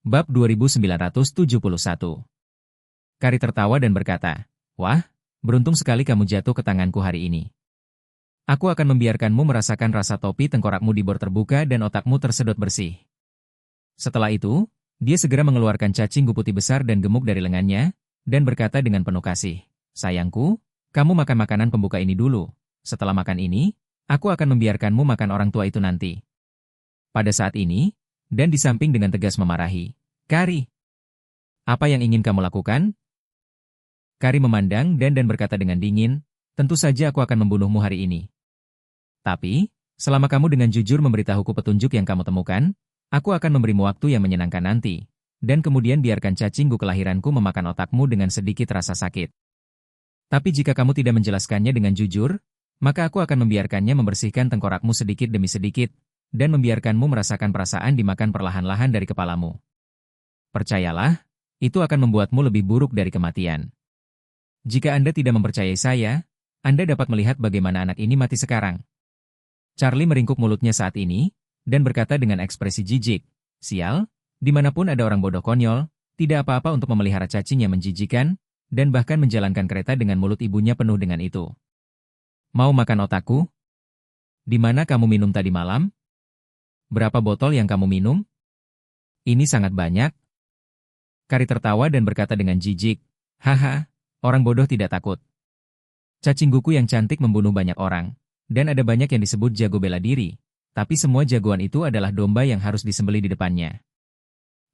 Bab 2971. Kari tertawa dan berkata, "Wah, beruntung sekali kamu jatuh ke tanganku hari ini. Aku akan membiarkanmu merasakan rasa topi tengkorakmu dibor terbuka dan otakmu tersedot bersih." Setelah itu, dia segera mengeluarkan cacing putih besar dan gemuk dari lengannya, dan berkata dengan penuh kasih, "Sayangku, kamu makan makanan pembuka ini dulu. Setelah makan ini, aku akan membiarkanmu makan orang tua itu nanti." Pada saat ini, dan di samping dengan tegas memarahi, "Kari, apa yang ingin kamu lakukan?" Kari memandang dan berkata dengan dingin, "Tentu saja aku akan membunuhmu hari ini. Tapi, selama kamu dengan jujur memberitahuku petunjuk yang kamu temukan, aku akan memberimu waktu yang menyenangkan nanti, dan kemudian biarkan cacingku kelahiranku memakan otakmu dengan sedikit rasa sakit. Tapi jika kamu tidak menjelaskannya dengan jujur, maka aku akan membiarkannya membersihkan tengkorakmu sedikit demi sedikit, dan membiarkanmu merasakan perasaan dimakan perlahan-lahan dari kepalamu. Percayalah, itu akan membuatmu lebih buruk dari kematian. Jika Anda tidak mempercayai saya, Anda dapat melihat bagaimana anak ini mati sekarang." Charlie meringkuk mulutnya saat ini, dan berkata dengan ekspresi jijik, "Sial, dimanapun ada orang bodoh konyol, tidak apa-apa untuk memelihara cacing yang menjijikan, dan bahkan menjalankan kereta dengan mulut ibunya penuh dengan itu. Mau makan otakku? Di mana kamu minum tadi malam? Berapa botol yang kamu minum? Ini sangat banyak." Kari tertawa dan berkata dengan jijik, "Haha, orang bodoh tidak takut. Cacing guku yang cantik membunuh banyak orang, dan ada banyak yang disebut jago bela diri, tapi semua jagoan itu adalah domba yang harus disembelih di depannya.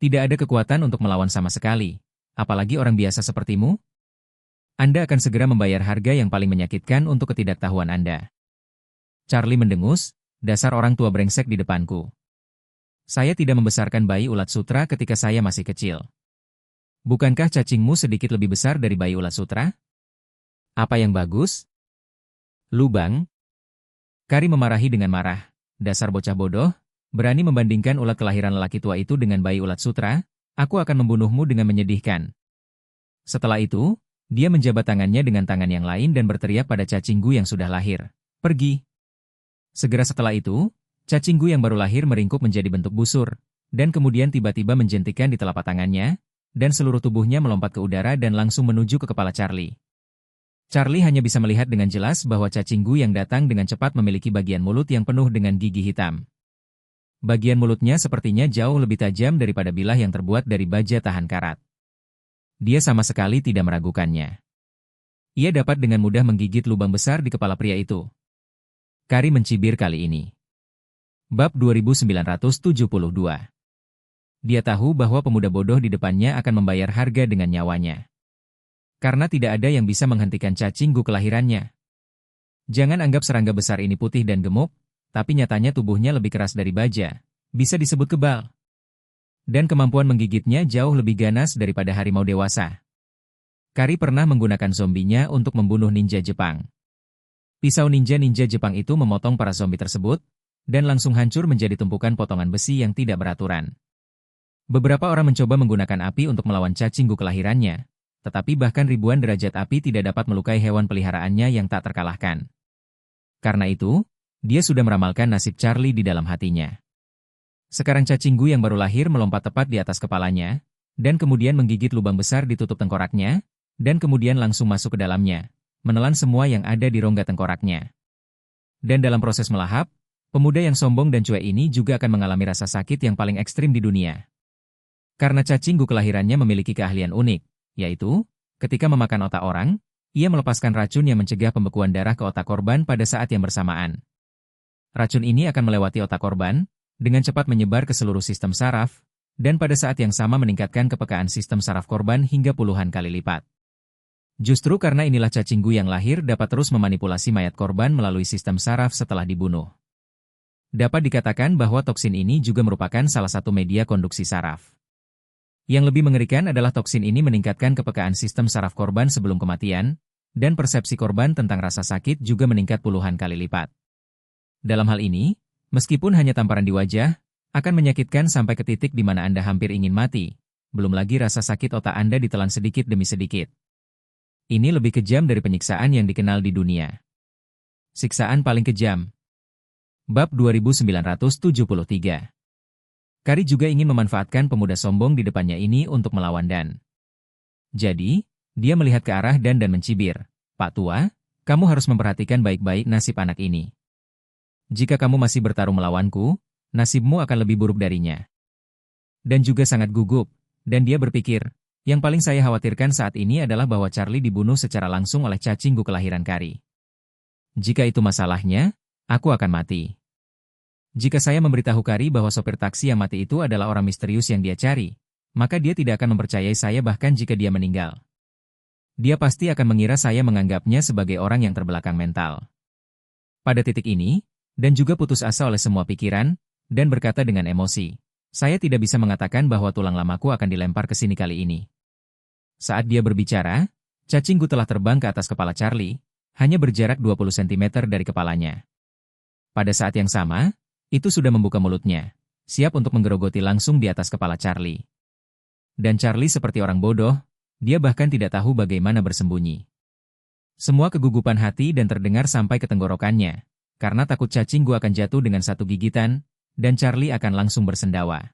Tidak ada kekuatan untuk melawan sama sekali, apalagi orang biasa sepertimu. Anda akan segera membayar harga yang paling menyakitkan untuk ketidaktahuan Anda." Charlie mendengus, "Dasar orang tua brengsek di depanku. Saya tidak membesarkan bayi ulat sutra ketika saya masih kecil. Bukankah cacingmu sedikit lebih besar dari bayi ulat sutra? Apa yang bagus? Lubang?" Kari memarahi dengan marah, "Dasar bocah bodoh, berani membandingkan ulat kelahiran lelaki tua itu dengan bayi ulat sutra, aku akan membunuhmu dengan menyedihkan." Setelah itu, dia menjabat tangannya dengan tangan yang lain dan berteriak pada cacinggu yang sudah lahir, "Pergi!" Segera setelah itu, cacinggu yang baru lahir meringkuk menjadi bentuk busur, dan kemudian tiba-tiba menjentikan di telapak tangannya, dan seluruh tubuhnya melompat ke udara dan langsung menuju ke kepala Charlie. Charlie hanya bisa melihat dengan jelas bahwa cacinggu yang datang dengan cepat memiliki bagian mulut yang penuh dengan gigi hitam. Bagian mulutnya sepertinya jauh lebih tajam daripada bilah yang terbuat dari baja tahan karat. Dia sama sekali tidak meragukannya. Ia dapat dengan mudah menggigit lubang besar di kepala pria itu. Kari mencibir kali ini. Bab 2972. Dia tahu bahwa pemuda bodoh di depannya akan membayar harga dengan nyawanya. Karena tidak ada yang bisa menghentikan cacinggu kelahirannya. Jangan anggap serangga besar ini putih dan gemuk, tapi nyatanya tubuhnya lebih keras dari baja, bisa disebut kebal. Dan kemampuan menggigitnya jauh lebih ganas daripada harimau dewasa. Kari pernah menggunakan zombinya untuk membunuh ninja Jepang. Pisau ninja Jepang itu memotong para zombie tersebut, dan langsung hancur menjadi tumpukan potongan besi yang tidak beraturan. Beberapa orang mencoba menggunakan api untuk melawan cacinggu kelahirannya, tetapi bahkan ribuan derajat api tidak dapat melukai hewan peliharaannya yang tak terkalahkan. Karena itu, dia sudah meramalkan nasib Charlie di dalam hatinya. Sekarang cacinggu yang baru lahir melompat tepat di atas kepalanya, dan kemudian menggigit lubang besar di tutup tengkoraknya, dan kemudian langsung masuk ke dalamnya, menelan semua yang ada di rongga tengkoraknya. Dan dalam proses melahap, pemuda yang sombong dan cuek ini juga akan mengalami rasa sakit yang paling ekstrim di dunia. Karena cacinggu kelahirannya memiliki keahlian unik, yaitu, ketika memakan otak orang, ia melepaskan racun yang mencegah pembekuan darah ke otak korban pada saat yang bersamaan. Racun ini akan melewati otak korban, dengan cepat menyebar ke seluruh sistem saraf, dan pada saat yang sama meningkatkan kepekaan sistem saraf korban hingga puluhan kali lipat. Justru karena inilah cacinggu yang lahir dapat terus memanipulasi mayat korban melalui sistem saraf setelah dibunuh. Dapat dikatakan bahwa toksin ini juga merupakan salah satu media konduksi saraf. Yang lebih mengerikan adalah toksin ini meningkatkan kepekaan sistem saraf korban sebelum kematian, dan persepsi korban tentang rasa sakit juga meningkat puluhan kali lipat. Dalam hal ini, meskipun hanya tamparan di wajah, akan menyakitkan sampai ke titik di mana Anda hampir ingin mati, belum lagi rasa sakit otak Anda ditelan sedikit demi sedikit. Ini lebih kejam dari penyiksaan yang dikenal di dunia. Siksaan paling kejam. Bab 2973. Kari juga ingin memanfaatkan pemuda sombong di depannya ini untuk melawan Dan. Jadi, dia melihat ke arah Dan mencibir. Pak Tua, kamu harus memperhatikan baik-baik nasib anak ini. Jika kamu masih bertarung melawanku, nasibmu akan lebih buruk darinya. Dan juga sangat gugup, dan dia berpikir, yang paling saya khawatirkan saat ini adalah bahwa Charlie dibunuh secara langsung oleh cacinggu kelahiran Kari. Jika itu masalahnya, aku akan mati. Jika saya memberitahu Kari bahwa sopir taksi yang mati itu adalah orang misterius yang dia cari, maka dia tidak akan mempercayai saya bahkan jika dia meninggal. Dia pasti akan mengira saya menganggapnya sebagai orang yang terbelakang mental. Pada titik ini, Dan juga putus asa oleh semua pikiran, dan berkata dengan emosi, saya tidak bisa mengatakan bahwa tulang lamaku akan dilempar ke sini kali ini. Saat dia berbicara, cacinggu telah terbang ke atas kepala Charlie, hanya berjarak 20 cm dari kepalanya. Pada saat yang sama, itu sudah membuka mulutnya, siap untuk menggerogoti langsung di atas kepala Charlie. Dan Charlie seperti orang bodoh, dia bahkan tidak tahu bagaimana bersembunyi. Semua kegugupan hati dan terdengar sampai ke tenggorokannya, karena takut cacinggu akan jatuh dengan satu gigitan, dan Charlie akan langsung bersendawa.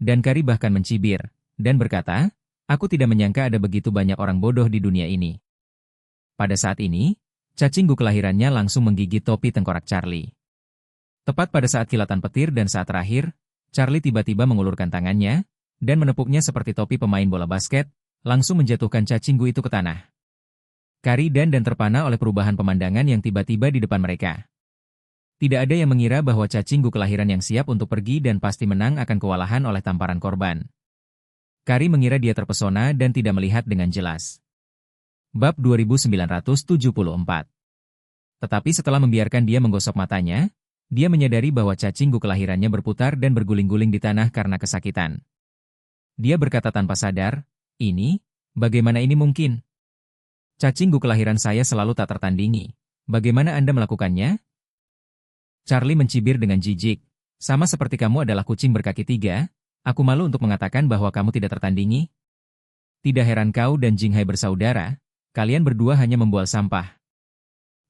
Dan Kari bahkan mencibir, dan berkata, aku tidak menyangka ada begitu banyak orang bodoh di dunia ini. Pada saat ini, cacinggu kelahirannya langsung menggigit topi tengkorak Charlie. Tepat pada saat kilatan petir dan saat terakhir, Charlie tiba-tiba mengulurkan tangannya, dan menepuknya seperti topi pemain bola basket, langsung menjatuhkan cacinggu itu ke tanah. Kari dan terpana oleh perubahan pemandangan yang tiba-tiba di depan mereka. Tidak ada yang mengira bahwa cacinggu kelahiran yang siap untuk pergi dan pasti menang akan kewalahan oleh tamparan korban. Kari mengira dia terpesona dan tidak melihat dengan jelas. Bab 2974. Tetapi setelah membiarkan dia menggosok matanya, dia menyadari bahwa cacinggu kelahirannya berputar dan berguling-guling di tanah karena kesakitan. Dia berkata tanpa sadar, bagaimana ini mungkin? Cacinggu kelahiran saya selalu tak tertandingi. Bagaimana Anda melakukannya? Charlie mencibir dengan jijik. Sama seperti kamu adalah kucing berkaki 3, aku malu untuk mengatakan bahwa kamu tidak tertandingi. Tidak heran kau dan Jinghai bersaudara, kalian berdua hanya membual sampah.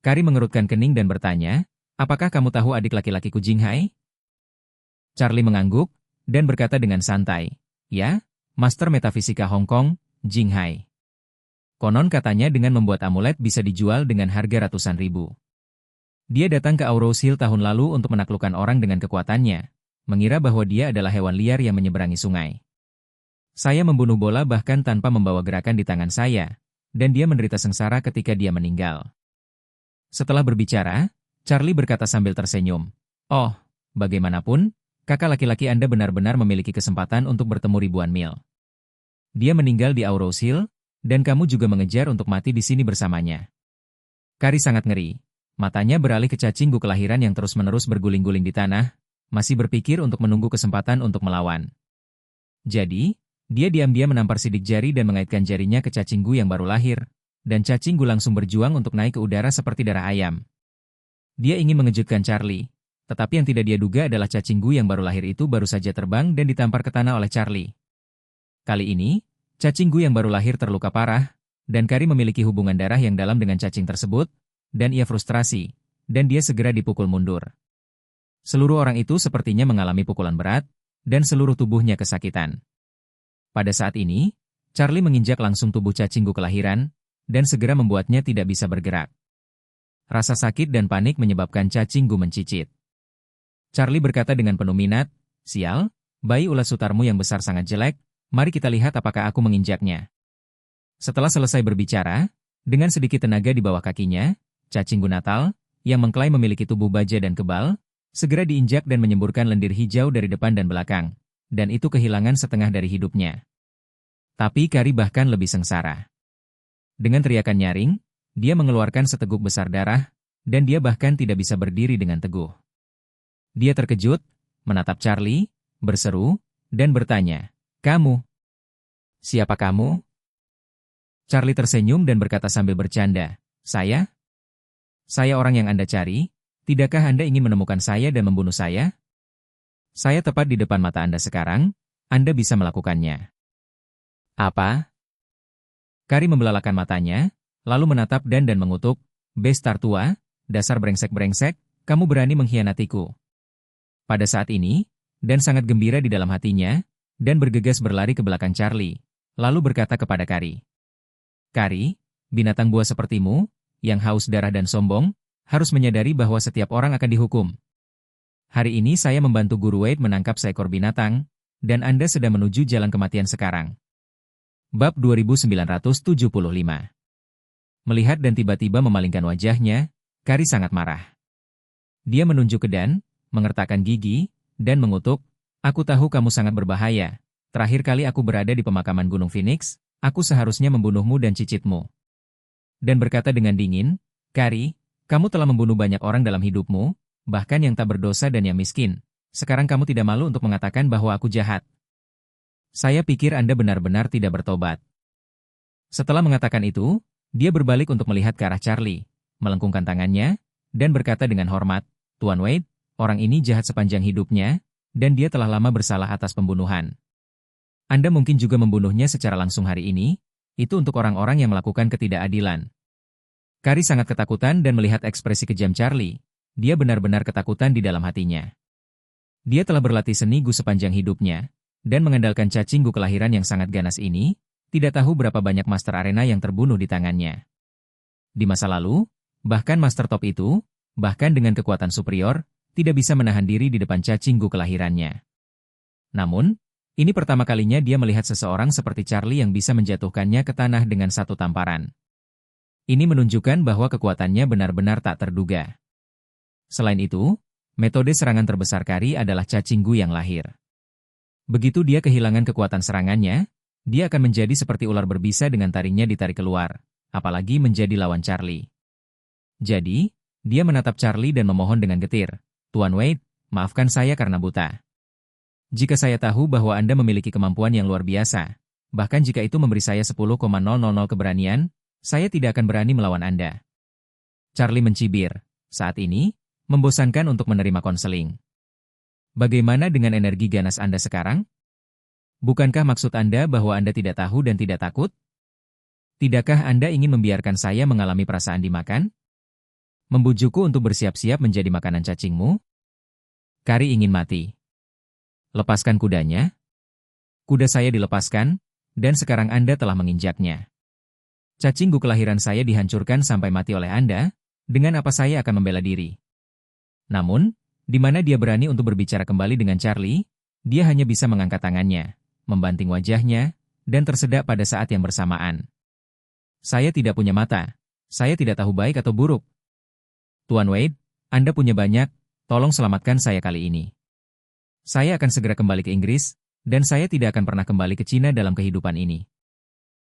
Kari mengerutkan kening dan bertanya, apakah kamu tahu adik laki-lakiku Jinghai? Charlie mengangguk, dan berkata dengan santai, ya, Master Metafisika Hong Kong, Jinghai. Konon katanya dengan membuat amulet bisa dijual dengan harga ratusan ribu. Dia datang ke Aurous Hill tahun lalu untuk menaklukkan orang dengan kekuatannya, mengira bahwa dia adalah hewan liar yang menyeberangi sungai. Saya membunuh bola bahkan tanpa membawa gerakan di tangan saya, dan dia menderita sengsara ketika dia meninggal. Setelah berbicara, Charlie berkata sambil tersenyum, oh, bagaimanapun, kakak laki-laki Anda benar-benar memiliki kesempatan untuk bertemu ribuan mil. Dia meninggal di Aurous Hill, dan kamu juga mengejar untuk mati di sini bersamanya. Kari sangat ngeri. Matanya beralih ke cacinggu kelahiran yang terus-menerus berguling-guling di tanah, masih berpikir untuk menunggu kesempatan untuk melawan. Jadi, dia diam-diam menampar sidik jari dan mengaitkan jarinya ke cacinggu yang baru lahir, dan cacinggu langsung berjuang untuk naik ke udara seperti darah ayam. Dia ingin mengejutkan Charlie, tetapi yang tidak dia duga adalah cacinggu yang baru lahir itu baru saja terbang dan ditampar ke tanah oleh Charlie. Kali ini, cacinggu yang baru lahir terluka parah, dan Kari memiliki hubungan darah yang dalam dengan cacing tersebut, dan ia frustrasi, dan dia segera dipukul mundur. Seluruh orang itu sepertinya mengalami pukulan berat, dan seluruh tubuhnya kesakitan. Pada saat ini, Charlie menginjak langsung tubuh cacinggu kelahiran, dan segera membuatnya tidak bisa bergerak. Rasa sakit dan panik menyebabkan cacinggu mencicit. Charlie berkata dengan penuh minat, sial, bayi ulat sutarmu yang besar sangat jelek, mari kita lihat apakah aku menginjaknya. Setelah selesai berbicara, dengan sedikit tenaga di bawah kakinya, cacinggu Natal, yang mengklaim memiliki tubuh baja dan kebal, segera diinjak dan menyemburkan lendir hijau dari depan dan belakang, dan itu kehilangan setengah dari hidupnya. Tapi Kari bahkan lebih sengsara. Dengan teriakan nyaring, dia mengeluarkan seteguk besar darah, dan dia bahkan tidak bisa berdiri dengan teguh. Dia terkejut, menatap Charlie, berseru, dan bertanya, kamu? Siapa kamu? Charlie tersenyum dan berkata sambil bercanda, saya? Saya orang yang Anda cari, tidakkah Anda ingin menemukan saya dan membunuh saya? Saya tepat di depan mata Anda sekarang, Anda bisa melakukannya. Apa? Kari membelalakan matanya, lalu menatap Dan mengutuk, bestar tua, dasar brengsek-brengsek, kamu berani mengkhianatiku. Pada saat ini, dan sangat gembira di dalam hatinya, dan bergegas berlari ke belakang Charlie, lalu berkata kepada Kari. Kari, binatang buas sepertimu, yang haus darah dan sombong, harus menyadari bahwa setiap orang akan dihukum. Hari ini saya membantu Guru Wade menangkap seekor binatang, dan Anda sedang menuju jalan kematian sekarang. Bab 2975. Melihat dan tiba-tiba memalingkan wajahnya, Kari sangat marah. Dia menunjuk ke Dan, mengertakkan gigi, dan mengutuk, "Aku tahu kamu sangat berbahaya. Terakhir kali aku berada di pemakaman Gunung Phoenix, aku seharusnya membunuhmu dan cicitmu." Dan berkata dengan dingin, "Kari, kamu telah membunuh banyak orang dalam hidupmu, bahkan yang tak berdosa dan yang miskin. Sekarang kamu tidak malu untuk mengatakan bahwa aku jahat. Saya pikir Anda benar-benar tidak bertobat." Setelah mengatakan itu, dia berbalik untuk melihat ke arah Charlie, melengkungkan tangannya, dan berkata dengan hormat, "Tuan Wade, orang ini jahat sepanjang hidupnya, dan dia telah lama bersalah atas pembunuhan. Anda mungkin juga membunuhnya secara langsung hari ini, itu untuk orang-orang yang melakukan ketidakadilan." Kari sangat ketakutan dan melihat ekspresi kejam Charlie. Dia benar-benar ketakutan di dalam hatinya. Dia telah berlatih seni Gu sepanjang hidupnya, dan mengandalkan cacing Gu kelahiran yang sangat ganas ini, tidak tahu berapa banyak master arena yang terbunuh di tangannya. Di masa lalu, bahkan master top itu, bahkan dengan kekuatan superior, tidak bisa menahan diri di depan cacing Gu kelahirannya. Namun, ini pertama kalinya dia melihat seseorang seperti Charlie yang bisa menjatuhkannya ke tanah dengan satu tamparan. Ini menunjukkan bahwa kekuatannya benar-benar tak terduga. Selain itu, metode serangan terbesar Kari adalah cacing Gu yang lahir. Begitu dia kehilangan kekuatan serangannya, dia akan menjadi seperti ular berbisa dengan taringnya ditarik keluar, apalagi menjadi lawan Charlie. Jadi, dia menatap Charlie dan memohon dengan getir, "Tuan Wade, maafkan saya karena buta. Jika saya tahu bahwa Anda memiliki kemampuan yang luar biasa, bahkan jika itu memberi saya 10,000 keberanian, saya tidak akan berani melawan Anda." Charlie mencibir, "Saat ini, membosankan untuk menerima konseling. Bagaimana dengan energi ganas Anda sekarang? Bukankah maksud Anda bahwa Anda tidak tahu dan tidak takut? Tidakkah Anda ingin membiarkan saya mengalami perasaan dimakan? Membujukku untuk bersiap-siap menjadi makanan cacingmu? Kari ingin mati. Lepaskan kudanya." "Kuda saya dilepaskan, dan sekarang Anda telah menginjaknya. Cacing Gu kelahiran saya dihancurkan sampai mati oleh Anda, dengan apa saya akan membela diri?" Namun, di mana dia berani untuk berbicara kembali dengan Charlie, dia hanya bisa mengangkat tangannya, membanting wajahnya, dan tersedak pada saat yang bersamaan. "Saya tidak punya mata. Saya tidak tahu baik atau buruk. Tuan Wade, Anda punya banyak, tolong selamatkan saya kali ini. Saya akan segera kembali ke Inggris, dan saya tidak akan pernah kembali ke Cina dalam kehidupan ini."